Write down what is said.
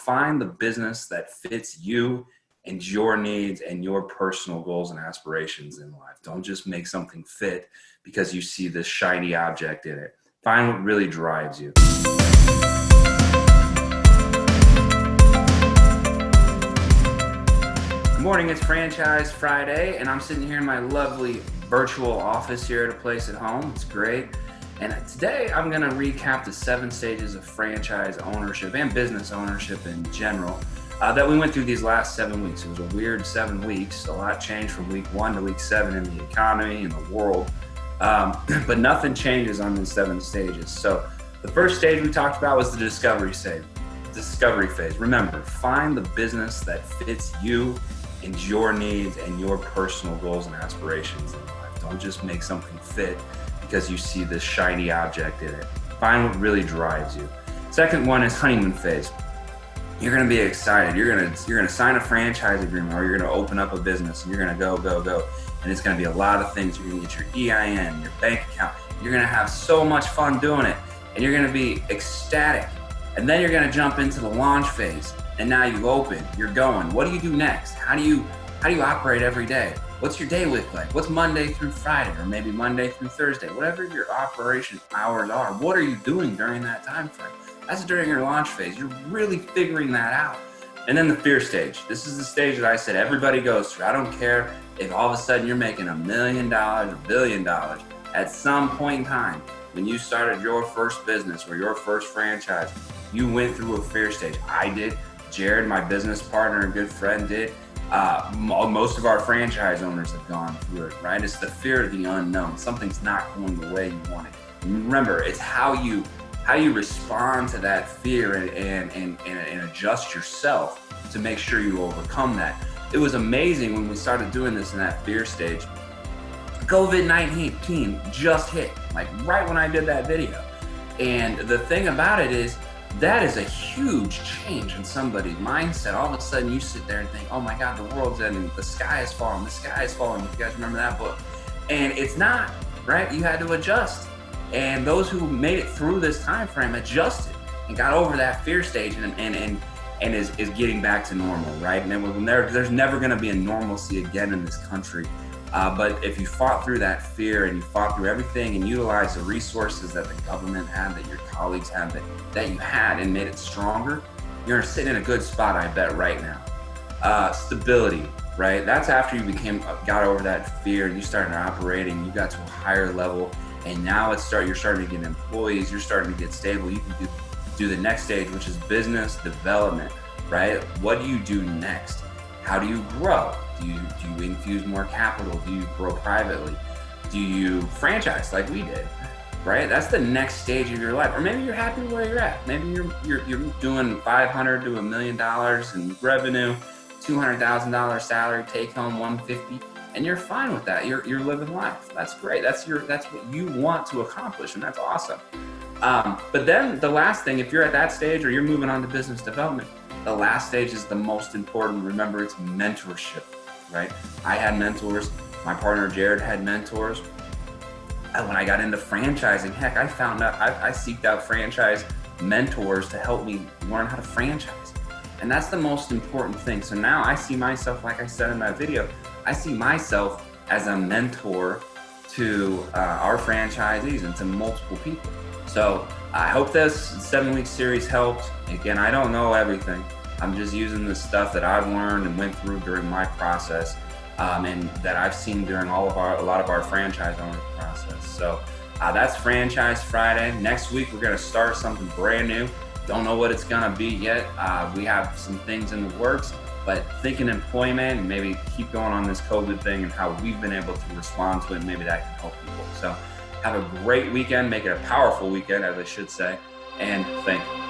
find the business that fits you and your needs and your personal goals and aspirations in life. Don't just make something fit because you see this shiny object in it. Find what really drives you. Good morning, it's Franchise Friday, and I'm sitting here in my lovely virtual office here at a place at home. It's great. And today I'm going to recap the 7 stages of franchise ownership and business ownership in general that we went through these last 7 weeks. It was a weird 7 weeks. A lot changed from week 1 to week 7 in the economy and the world. But nothing changes on the 7 stages. So the first stage we talked about was the discovery phase. Remember, find the business that fits you and your needs and your personal goals and aspirations in life. Don't just make something fit because you see this shiny object in it. Find what really drives you. Second one is honeymoon phase. You're gonna be excited. You're gonna sign a franchise agreement, or you're gonna open up a business and you're gonna go. And it's gonna be a lot of things. You're gonna get your EIN, your bank account. You're gonna have so much fun doing it, and you're gonna be ecstatic. And then you're gonna jump into the launch phase. And now you've opened, you're going. What do you do next? How do you operate every day? What's your day look like? What's Monday through Friday, or maybe Monday through Thursday? Whatever your operation hours are, what are you doing during that time frame? That's during your launch phase. You're really figuring that out. And then the fear stage. This is the stage that I said everybody goes through. I don't care if all of a sudden you're making $1 million or $1 billion. At some point in time, when you started your first business or your first franchise, you went through a fear stage. I did. Jared, my business partner and good friend, did. Most of our franchise owners have gone through it, right? It's the fear of the unknown. Something's not going the way you want it. Remember, it's how you respond to that fear and adjust yourself to make sure you overcome that. It was amazing when we started doing this in that fear stage. COVID-19 just hit, like right when I did that video. And the thing about it is, that is a huge change in somebody's mindset. All of a sudden you sit there and think, oh my God, the world's ending, the sky is falling, if you guys remember that book. And it's not, right? You had to adjust. And those who made it through this time frame adjusted and got over that fear stage and is getting back to normal, right? And then there's never gonna be a normalcy again in this country. But if you fought through that fear and you fought through everything and utilized the resources that the government had, that your colleagues had, that you had, and made it stronger, you're sitting in a good spot, I bet, right now. Stability, right? That's after you got over that fear and you started operating, you got to a higher level, and now you're starting to get employees, you're starting to get stable. You can do the next stage, which is business development, right? What do you do next? How do you grow? Do you infuse more capital? Do you grow privately? Do you franchise like we did, right? That's the next stage of your life. Or maybe you're happy where you're at. Maybe you're doing $500 to $1 million in revenue, $200,000 salary, take home $150, and you're fine with that. You're living life. That's great. That's what you want to accomplish, and that's awesome. But then the last thing, if you're at that stage or you're moving on to business development, the last stage is the most important. Remember, it's mentorship, right? I had mentors. My partner Jared had mentors. And when I got into franchising, heck, I found out, I seeked out franchise mentors to help me learn how to franchise. And that's the most important thing. So now I see myself, like I said in that video, I see myself as a mentor to our franchisees and to multiple people. So I hope this 7-week series helped. Again, I don't know everything. I'm just using the stuff that I've learned and went through during my process, and that I've seen during a lot of our franchise owner process. So that's Franchise Friday. Next week, we're gonna start something brand new. Don't know what it's gonna be yet. We have some things in the works, but thinking employment and maybe keep going on this COVID thing and how we've been able to respond to it, maybe that can help people. So have a great weekend, make it a powerful weekend, as I should say, and thank you.